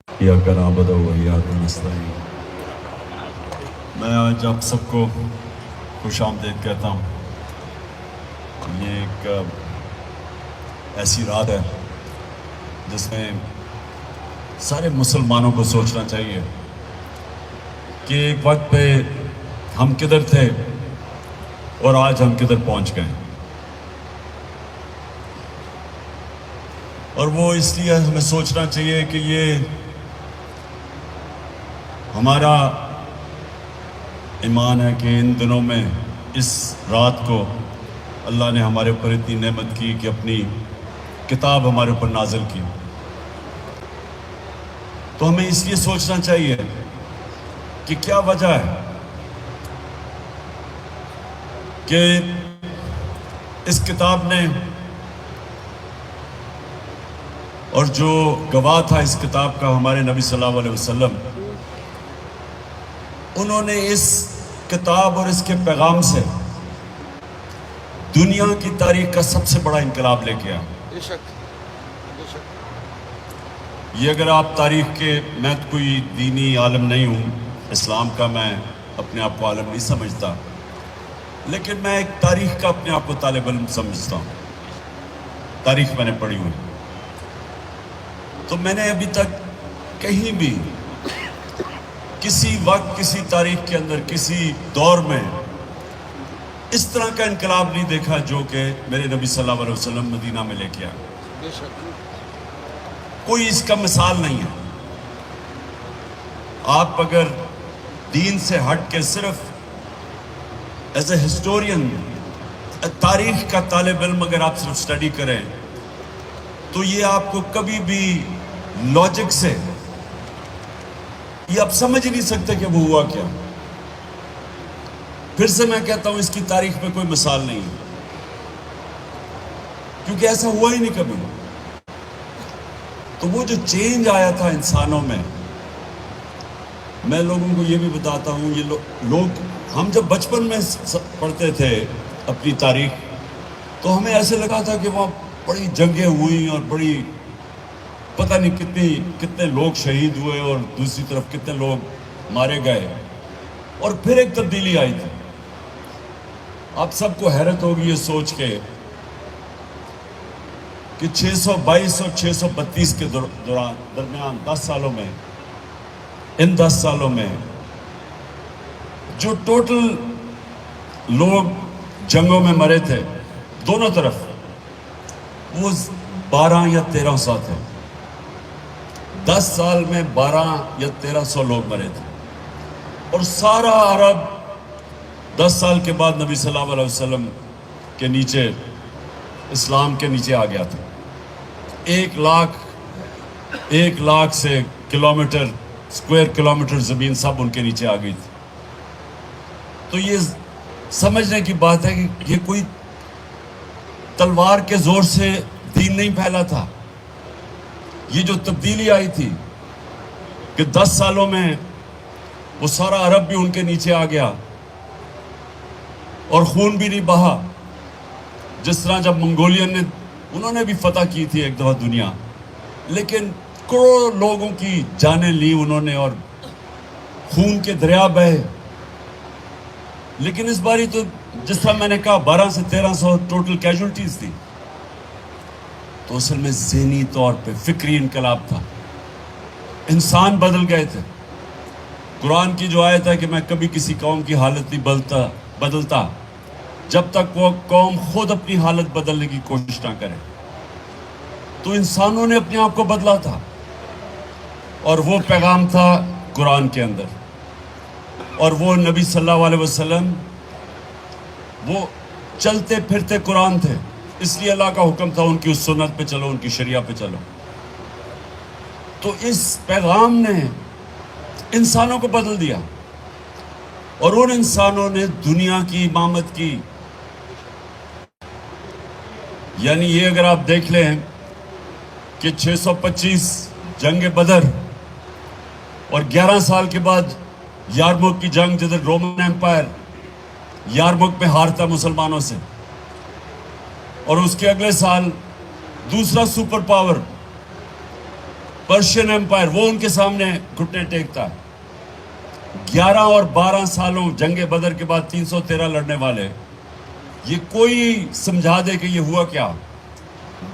इय्याका नअबुदु व इय्याका नस्तईन। मैं आज आप सबको खुश आमदीद कहता हूँ। ये एक ऐसी रात है जिसमें सारे मुसलमानों को सोचना चाहिए कि एक वक्त पे हम किधर थे और आज हम किधर पहुँच गए। और वो इसलिए हमें सोचना चाहिए कि ये हमारा ईमान है कि इन दिनों में इस रात को अल्लाह ने हमारे ऊपर इतनी नेमत की कि अपनी किताब हमारे ऊपर नाजिल की। तो हमें इसलिए सोचना चाहिए कि क्या वजह है कि इस किताब ने और जो गवाह था इस किताब का हमारे नबी सल्लल्लाहु अलैहि वसल्लम, उन्होंने इस किताब और इसके पैगाम से दुनिया की तारीख का सबसे बड़ा इनकलाब लेके आया। ये अगर आप तारीख के, मैं तो कोई दीनी आलम नहीं हूँ, इस्लाम का मैं अपने आप को आलम नहीं समझता, लेकिन मैं एक तारीख का अपने आप को तालिब इल्म समझता हूँ। तारीख मैंने पढ़ी हुई, तो मैंने अभी तक कहीं भी किसी वक्त किसी तारीख के अंदर किसी दौर में इस तरह का इनकलाब नहीं देखा जो कि मेरे नबी सल्लल्लाहु अलैहि वसल्लम मदीना में लेके आए। कोई इसका मिसाल नहीं है। आप अगर दीन से हट के सिर्फ एज ए हिस्टोरियन, तारीख का तालिब इल्म अगर आप सिर्फ स्टडी करें तो ये आपको कभी भी लॉजिक से ये आप समझ ही नहीं सकते कि वो हुआ क्या। फिर से मैं कहता हूं, इसकी तारीख में कोई मिसाल नहीं है, क्योंकि ऐसा हुआ ही नहीं कभी। तो वो जो चेंज आया था इंसानों में, मैं लोगों को ये भी बताता हूं, ये लोग हम जब बचपन में पढ़ते थे अपनी तारीख, तो हमें ऐसे लगा था कि वहाँ बड़ी जंगें हुई और बड़ी पता नहीं कितने लोग शहीद हुए और दूसरी तरफ कितने लोग मारे गए। और फिर एक तब्दीली आई थी। आप सबको हैरत होगी ये सोच के कि 622 और 632 के दरमियान 10 सालों में, इन 10 सालों में जो टोटल लोग जंगों में मरे थे दोनों तरफ, वो 12 या 1300 थे। 10 साल में 12 या 1300 लोग मरे थे। और सारा अरब 10 साल के बाद नबी सल्लल्लाहु अलैहि वसल्लम के नीचे, इस्लाम के नीचे आ गया था। 1 लाख से किलोमीटर, स्क्वायर किलोमीटर ज़मीन सब उनके नीचे आ गई थी। तो ये समझने की बात है कि ये कोई तलवार के जोर से दीन नहीं फैला था। ये जो तब्दीली आई थी कि 10 सालों में वो सारा अरब भी उनके नीचे आ गया और खून भी नहीं बहा। जिस तरह जब मंगोलियन ने, उन्होंने भी फतह की थी एक दफा दुनिया, लेकिन करोड़ों लोगों की जानें ली उन्होंने और खून के दरिया बहे। लेकिन इस बारी तो जिस तरह मैंने कहा 12 से 1300 टोटल कैजुअल्टीज थी। तो असल में ज़हनी तौर पे फिक्री इनकलाब था। इंसान बदल गए थे। कुरान की जो आयत है कि मैं कभी किसी कौम की हालत नहीं बदलता जब तक वो कौम खुद अपनी हालत बदलने की कोशिश ना करे। तो इंसानों ने अपने आप को बदला था और वो पैगाम था कुरान के अंदर। और वो नबी सल्लल्लाहु अलैहि वसल्लम वो चलते फिरते कुरान थे, इसलिए अल्लाह का हुक्म था उनकी उस सुन्नत पे चलो, उनकी शरिया पे चलो। तो इस पैगाम ने इंसानों को बदल दिया और उन इंसानों ने दुनिया की इमामत की। यानी ये अगर आप देख लें कि 625 जंग बदर और 11 साल के बाद यारमुक की जंग, जिधर रोमन एम्पायर यारमुक में हारता मुसलमानों से, और उसके अगले साल दूसरा सुपर पावर पर्शियन एम्पायर, वो उनके सामने घुटने टेकता है। 11 और 12 सालों जंगे बदर के बाद 313 लड़ने वाले, ये कोई समझा दे कि ये हुआ क्या।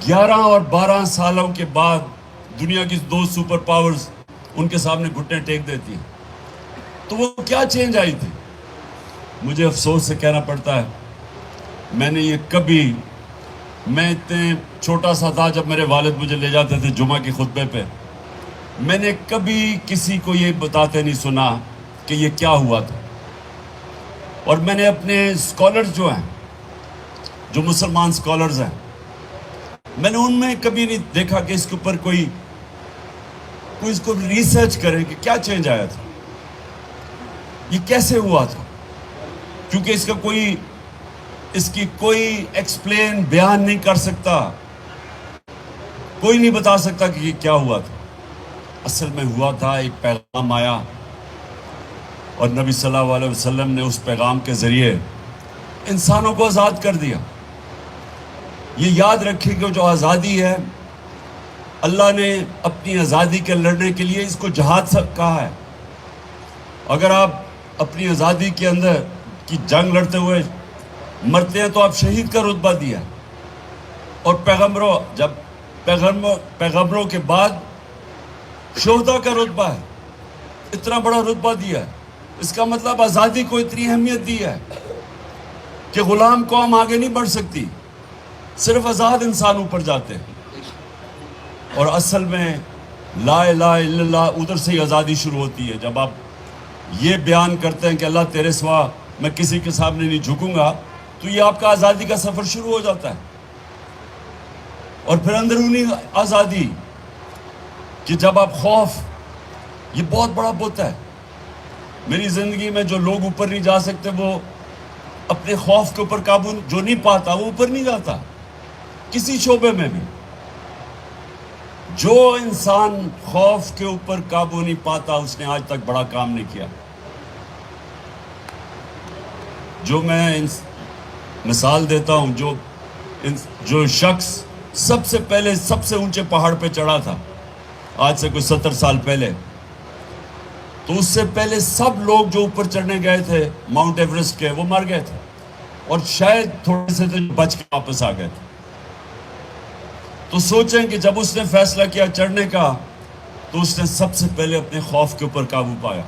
11 और 12 सालों के बाद दुनिया की 2 सुपर पावर्स उनके सामने घुटने टेक देती हैं। तो वो क्या चेंज आई थी। मुझे अफसोस से कहना पड़ता है, मैंने ये कभी, मैं इतने छोटा सा था जब मेरे वालिद मुझे ले जाते थे जुमा के खुतबे पे, मैंने कभी किसी को ये बताते नहीं सुना कि ये क्या हुआ था। और मैंने अपने स्कॉलर्स जो हैं, जो मुसलमान स्कॉलर्स हैं, मैंने उनमें कभी नहीं देखा कि इसके ऊपर कोई इसको रिसर्च करे कि क्या चेंज आया था, ये कैसे हुआ था। क्योंकि इसकी कोई एक्सप्लेन, बयान नहीं कर सकता, कोई नहीं बता सकता कि ये क्या हुआ था। असल में हुआ था, एक पैगाम आया और नबी सल्लल्लाहु अलैहि वसल्लम ने उस पैगाम के ज़रिए इंसानों को आज़ाद कर दिया। ये याद रखिए कि जो आज़ादी है, अल्लाह ने अपनी आज़ादी के लड़ने के लिए इसको जहाद कहा है। अगर आप अपनी आज़ादी के अंदर की जंग लड़ते हुए मरते हैं तो आप शहीद का रुतबा दिया। और पैगम्बरों के बाद शोहदा का रुतबा है, इतना बड़ा रुतबा दिया है। इसका मतलब आज़ादी को इतनी अहमियत दी है कि ग़ुलाम कौम आगे नहीं बढ़ सकती, सिर्फ आज़ाद इंसान ऊपर जाते हैं। और असल में ला इलाहा इल्लल्लाह उधर से ही आज़ादी शुरू होती है। जब आप ये बयान करते हैं कि अल्लाह तेरे सिवा मैं किसी के सामने नहीं झुकूंगा, तो ये आपका आज़ादी का सफ़र शुरू हो जाता है। और फिर अंदरूनी आज़ादी कि जब आप खौफ, ये बहुत बड़ा बुत है। मेरी ज़िंदगी में जो लोग ऊपर नहीं जा सकते, वो अपने खौफ के ऊपर काबू जो नहीं पाता, वो ऊपर नहीं जाता किसी शोबे में भी। जो इंसान खौफ के ऊपर काबू नहीं पाता, उसने आज तक बड़ा काम नहीं किया। जो मैं मिसाल देता हूँ, जो शख्स सबसे पहले सबसे ऊंचे पहाड़ पे चढ़ा था आज से कुछ 70 साल पहले, तो उससे पहले सब लोग जो ऊपर चढ़ने गए थे माउंट एवरेस्ट के, वो मर गए थे और शायद थोड़े से तो बच के वापस आ गए थे। तो सोचें कि जब उसने फैसला किया चढ़ने का, तो उसने सबसे पहले अपने खौफ के ऊपर काबू पाया।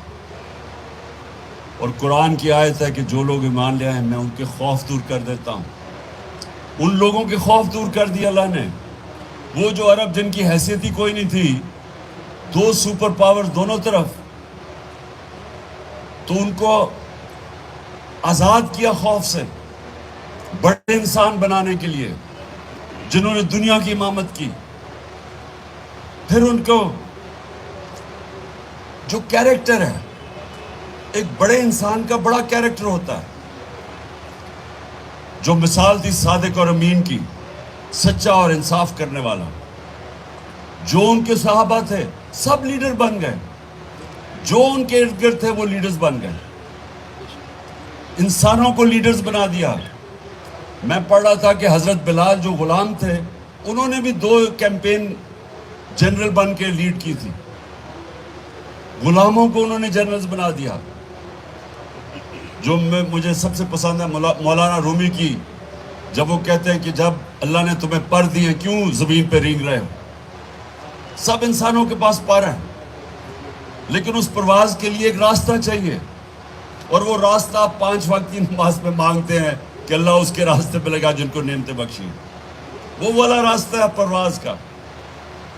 और कुरान की आयत है कि जो लोग ईमान ले आए मैं उनके खौफ दूर कर देता हूँ। उन लोगों के खौफ दूर कर दिया अल्लाह ने। वो जो अरब जिनकी हैसियत ही कोई नहीं थी, 2 सुपर पावर दोनों तरफ, तो उनको आज़ाद किया खौफ से, बड़े इंसान बनाने के लिए, जिन्होंने दुनिया की इमामत की। फिर उनको जो कैरेक्टर है, एक बड़े इंसान का बड़ा कैरेक्टर होता है। जो मिसाल थी सादिक और अमीन की, सच्चा और इंसाफ करने वाला, जो उनके सहाबा थे सब लीडर बन गए, जो उनके इर्द गिर्द थे वो लीडर्स बन गए, इंसानों को लीडर्स बना दिया। मैं पढ़ रहा था कि हज़रत बिलाल जो ग़ुलाम थे, उन्होंने भी 2 कैंपेन जनरल बन के लीड की थी। ग़ुलामों को उन्होंने जनरल्स बना दिया। जो मुझे सबसे पसंद है मौलाना रूमी की, जब वो कहते हैं कि जब अल्लाह ने तुम्हें पर दिए क्यों ज़मीन पे रेंग रहे हो। सब इंसानों के पास पर है, लेकिन उस परवाज़ के लिए एक रास्ता चाहिए, और वो रास्ता आप 5 वक्त की नमाज में मांगते हैं कि अल्लाह उसके रास्ते पे लगा जिनको नेमतें बख्शी। वो वाला रास्ता है परवाज़ का,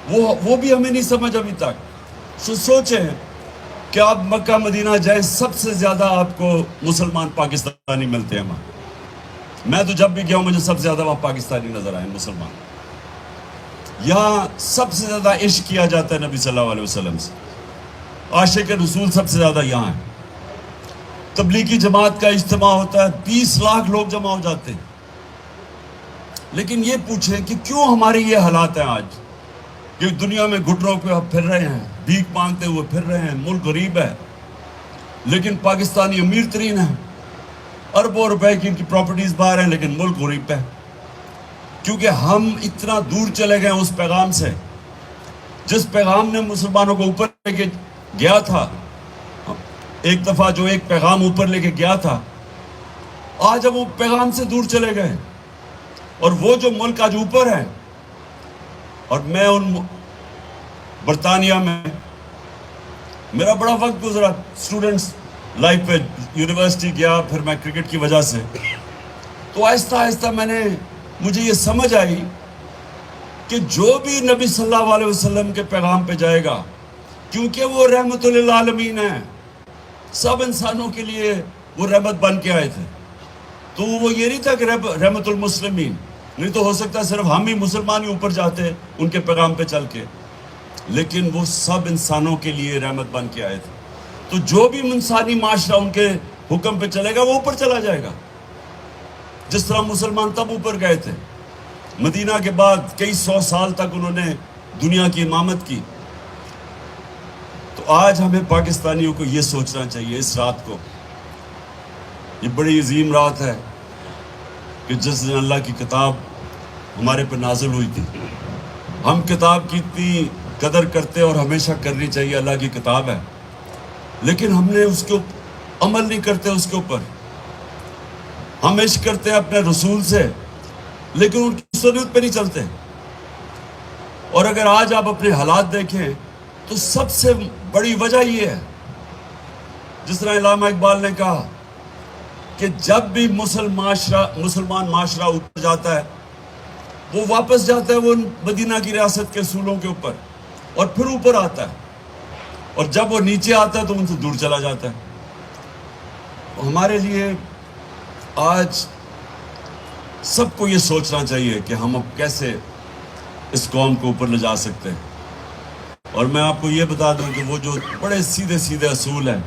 वो भी हमें नहीं समझ अभी तक। सोचें कि आप मक्का मदीना जाए, सबसे ज़्यादा आपको मुसलमान पाकिस्तानी मिलते हैं वहाँ। मैं तो जब भी गया हूँ मुझे सबसे ज़्यादा वहाँ पाकिस्तानी नज़र आए, मुसलमान। यहाँ सबसे ज़्यादा इश्क किया जाता है नबी सल्लल्लाहु अलैहि वसल्लम से, आशिक रसूल सबसे ज़्यादा यहाँ है। तबलीगी जमात का इज्तिमा होता है, 20 लाख लोग जमा हो जाते हैं। लेकिन ये पूछें कि क्यों हमारे ये हालात हैं आज, कि दुनिया में घुटनों पे आप फिर रहे हैं, भीख मांगते हुए फिर रहे हैं, मुल्क गरीब है, लेकिन पाकिस्तानी अमीर तरीन है, अरबों रुपए की इनकी प्रॉपर्टीज बाहर हैं, लेकिन मुल्क गरीब है। क्योंकि हम इतना दूर चले गए उस पैगाम से, جس پیغام نے مسلمانوں کو اوپر لے کے گیا تھا، ایک دفعہ جو ایک پیغام اوپر لے کے گیا تھا، آج ہم وہ پیغام سے دور چلے گئے. اور وہ جو ملک آج اوپر ہے، اور میں ان برطانیہ میں میرا بڑا وقت گزرا اسٹوڈنٹس لائف پہ، یونیورسٹی گیا، پھر میں کرکٹ کی وجہ سے، تو آہستہ آہستہ مجھے یہ سمجھ آئی کہ جو بھی نبی صلی اللہ علیہ وسلم کے پیغام پہ جائے گا، کیونکہ وہ رحمت للعالمین ہے، سب انسانوں کے لیے وہ رحمت بن کے آئے تھے، تو وہ یہ نہیں تھا کہ رحمت المسلمین، نہیں تو ہو سکتا صرف ہم ہی مسلمان ہی اوپر جاتے ان کے پیغام پہ چل کے، لیکن وہ سب انسانوں کے لیے رحمت بن کے آئے تھے. تو جو بھی انسانی معاشرہ ان کے حکم پہ چلے گا وہ اوپر چلا جائے گا. جس طرح مسلمان تب اوپر گئے تھے، مدینہ کے بعد کئی 100 سال تک انہوں نے دنیا کی امامت کی. تو آج ہمیں پاکستانیوں کو یہ سوچنا چاہیے اس رات کو، یہ بڑی عظیم رات ہے کہ جس دن اللہ کی کتاب ہمارے پہ نازل ہوئی تھی. ہم کتاب کی اتنی قدر کرتے اور ہمیشہ کرنی چاہیے، اللہ کی کتاب ہے، لیکن ہم نے اس کے عمل نہیں کرتے. اس کے اوپر ہم عشق کرتے ہیں اپنے رسول سے، لیکن ان کی سنت پہ نہیں چلتے. اور اگر آج آپ اپنے حالات دیکھیں تو سب سے بڑی وجہ یہ ہے، جس طرح علامہ اقبال نے کہا کہ جب بھی مسلمان معاشرہ اوپر جاتا ہے، وہ واپس جاتا ہے وہ مدینہ کی ریاست کے اصولوں کے اوپر، اور پھر اوپر آتا ہے، اور جب وہ نیچے آتا ہے تو ان سے دور چلا جاتا ہے. ہمارے لیے آج سب کو یہ سوچنا چاہیے کہ ہم اب کیسے اس قوم کو اوپر لے جا سکتے ہیں. اور میں آپ کو یہ بتا دوں کہ وہ جو بڑے سیدھے سیدھے اصول ہیں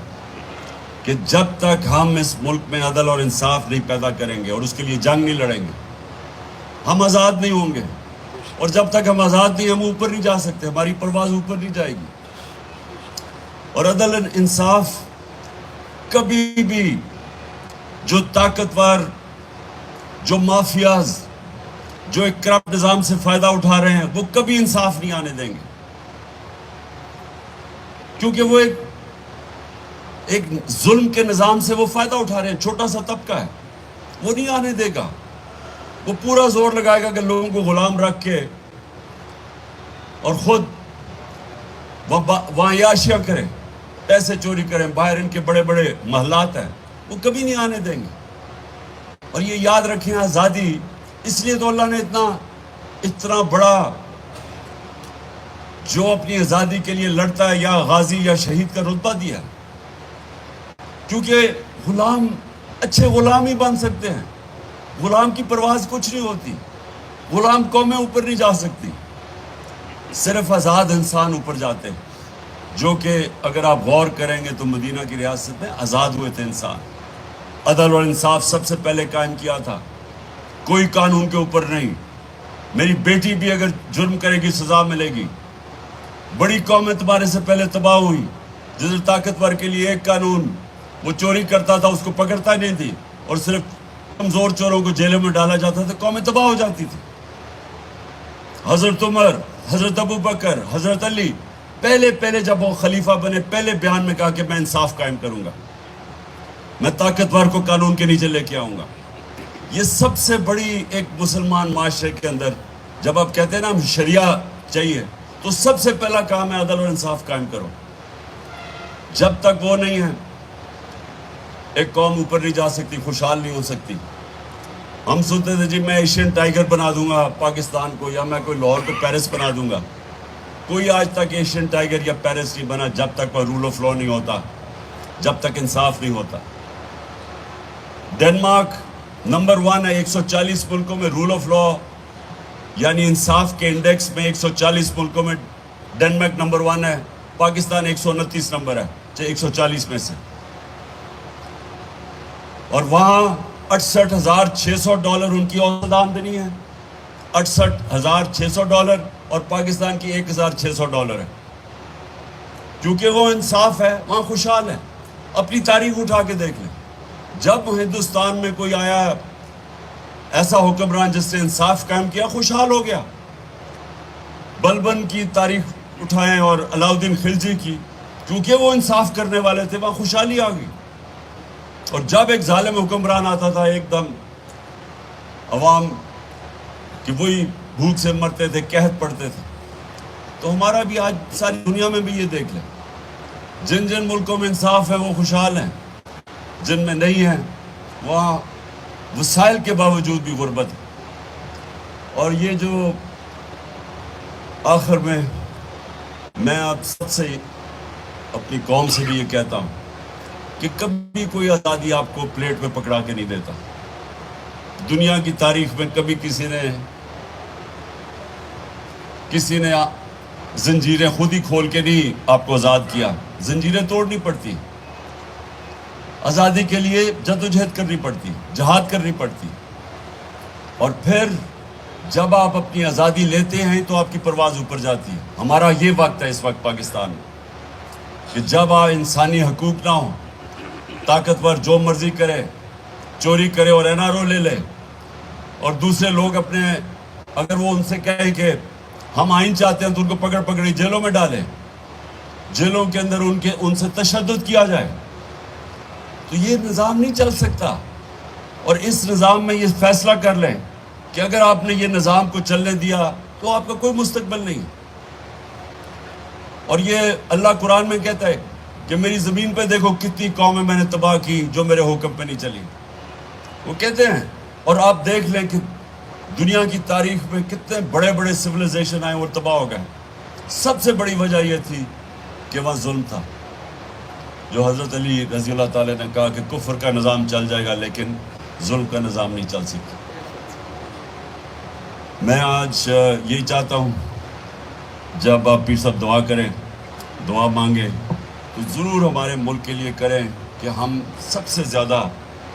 کہ جب تک ہم اس ملک میں عدل اور انصاف نہیں پیدا کریں گے اور اس کے لیے جنگ نہیں لڑیں گے، ہم آزاد نہیں ہوں گے. اور جب تک ہم آزاد نہیں، ہم اوپر نہیں جا سکتے، ہماری پرواز اوپر نہیں جائے گی. اور عدل انصاف کبھی بھی جو طاقتور، جو مافیاز، جو ایک کرپٹ نظام سے فائدہ اٹھا رہے ہیں، وہ کبھی انصاف نہیں آنے دیں گے، کیونکہ وہ ایک ظلم کے نظام سے وہ فائدہ اٹھا رہے ہیں. چھوٹا سا طبقہ ہے، وہ نہیں آنے دے گا. وہ پورا زور لگائے گا کہ لوگوں کو غلام رکھ کے اور خود وہاں عیاشیاں کریں، پیسے چوری کریں. باہر ان کے بڑے بڑے محلات ہیں، وہ کبھی نہیں آنے دیں گے. اور یہ یاد رکھیں، آزادی اس لیے تو اللہ نے اتنا بڑا جو اپنی آزادی کے لیے لڑتا ہے یا غازی یا شہید کا رتبہ دیا، کیونکہ غلام اچھے غلام ہی بن سکتے ہیں. غلام کی پرواز کچھ نہیں ہوتی، غلام قومیں اوپر نہیں جا سکتی، صرف آزاد انسان اوپر جاتے ہیں. جو کہ اگر آپ غور کریں گے تو مدینہ کی ریاست میں آزاد ہوئے تھے انسان. عدل اور انصاف سب سے پہلے قائم کیا تھا، کوئی قانون کے اوپر نہیں. میری بیٹی بھی اگر جرم کرے گی سزا ملے گی. بڑی قومیں تمہارے سے پہلے تباہ ہوئی، جس طاقتور کے لیے ایک قانون، وہ چوری کرتا تھا اس کو پکڑتا نہیں تھی، اور صرف کمزور چوروں کو جیلوں میں ڈالا جاتا تھا، قومیں تباہ ہو جاتی تھی. حضرت عمر، حضرت ابو بکر، حضرت علی پہلے جب وہ خلیفہ بنے، پہلے بیان میں کہا کہ میں انصاف قائم کروں گا، میں طاقتور کو قانون کے نیچے لے کے آؤں گا. یہ سب سے بڑی ایک مسلمان معاشرے کے اندر جب آپ کہتے ہیں نا ہم شریعہ چاہیے، تو سب سے پہلا کام ہے عدل اور انصاف قائم کرو. جب تک وہ نہیں ہے، ایک قوم اوپر نہیں جا سکتی، خوشحال نہیں ہو سکتی. ہم سنتے تھے جی میں ایشین ٹائیگر بنا دوں گا پاکستان کو، یا میں کوئی لاہور کو پیرس بنا دوں گا. کوئی آج تک ایشین ٹائیگر یا پیرس نہیں بنا جب تک وہ رول آف لا نہیں ہوتا، جب تک انصاف نہیں ہوتا. ڈنمارک نمبر 1 ہے 140 ملکوں میں رول آف لا یعنی انصاف کے انڈیکس میں. 140 ملکوں میں ڈنمارک نمبر 1 ہے. پاکستان 129 نمبر ہے 140 میں سے. اور وہاں $68,600 ان کی اوسط آمدنی ہے. $68,600 اور پاکستان کی $1,600 ہے. کیونکہ وہ انصاف ہے، وہاں خوشحال ہے. اپنی تاریخ اٹھا کے دیکھ لیں، جب ہندوستان میں کوئی آیا ایسا حکمران جس نے انصاف قائم کیا، خوشحال ہو گیا. بلبن کی تاریخ اٹھائیں اور علاؤدین خلجی کی، کیونکہ وہ انصاف کرنے والے تھے، وہاں خوشحالی آ گئی. اور جب ایک ظالم حکمران آتا تھا ایک دم عوام کہ وہی بھوک سے مرتے تھے، قحط پڑتے تھے. تو ہمارا بھی آج ساری دنیا میں بھی یہ دیکھ لیں، جن جن ملکوں میں انصاف ہے وہ خوشحال ہیں، جن میں نہیں ہے وہاں وسائل کے باوجود بھی غربت ہے. اور یہ جو آخر میں آپ سب سے اپنی قوم سے بھی یہ کہتا ہوں کہ کبھی کوئی آزادی آپ کو پلیٹ میں پکڑا کے نہیں دیتا. دنیا کی تاریخ میں کبھی کسی نے زنجیریں خود ہی کھول کے نہیں آپ کو آزاد کیا. زنجیریں توڑنی پڑتی، آزادی کے لیے جدوجہد کرنی پڑتی، جہاد کرنی پڑتی. اور پھر جب آپ اپنی آزادی لیتے ہیں تو آپ کی پرواز اوپر جاتی ہے. ہمارا یہ وقت ہے اس وقت پاکستان میں کہ جب آپ انسانی حقوق نہ ہوں، طاقتور جو مرضی کرے، چوری کرے اور این آر او لے لے، اور دوسرے لوگ اپنے اگر وہ ان سے کہیں کہ ہم آئین چاہتے ہیں تو ان کو پکڑی جیلوں میں ڈالیں، جیلوں کے اندر ان سے تشدد کیا جائے. تو یہ نظام نہیں چل سکتا. اور اس نظام میں یہ فیصلہ کر لیں کہ اگر آپ نے یہ نظام کو چلنے دیا تو آپ کا کوئی مستقبل نہیں. اور یہ اللہ قرآن میں کہتا ہے کہ میری زمین پہ دیکھو کتنی قومیں میں نے تباہ کی جو میرے حکم پہ نہیں چلی. وہ کہتے ہیں، اور آپ دیکھ لیں کہ دنیا کی تاریخ میں کتنے بڑے بڑے سویلائزیشن آئے اور تباہ ہو گئے. سب سے بڑی وجہ یہ تھی کہ وہاں ظلم تھا. جو حضرت علی رضی اللہ تعالیٰ نے کہا کہ کفر کا نظام چل جائے گا لیکن ظلم کا نظام نہیں چل سکتا. میں آج یہی چاہتا ہوں جب آپ پیر صاحب دعا کریں، دعا مانگیں تو ضرور ہمارے ملک کے لیے کریں کہ ہم سب سے زیادہ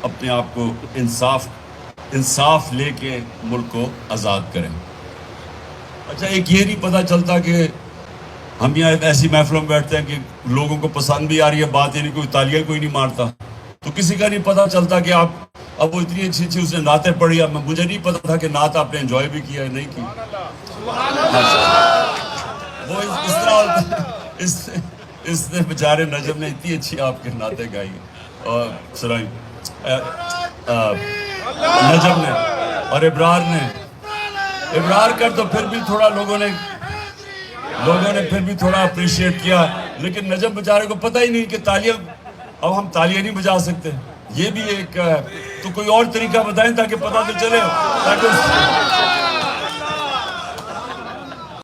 اپنے آپ کو انصاف لے کے ملک کو آزاد کریں. اچھا، ایک یہ نہیں پتہ چلتا کہ ہم یہاں ایسی محفلوں میں بیٹھتے ہیں کہ لوگوں کو پسند بھی آ رہی ہے بات، یعنی کوئی تالیاں کوئی نہیں مارتا، تو کسی کا نہیں پتہ چلتا کہ آپ اب وہ اتنی اچھی اس نے نعتیں پڑھی. اب مجھے نہیں پتا تھا کہ نعت آپ نے انجوائے بھی کیا ہے نہیں کی. وہ اس طرح اس نے بیچارے نجم نے اتنی اچھی آپ کے نعتیں گائی اور سنائی، نجم نے اور ابرار کر تو پھر بھی تھوڑا لوگوں نے پھر بھی تھوڑا اپریشیٹ کیا، لیکن نجم بیچارے کو پتہ ہی نہیں کہ تالیاں، اب ہم تالیاں نہیں بجا سکتے. یہ بھی ایک تو کوئی اور طریقہ بتائیں تاکہ پتہ تو چلے.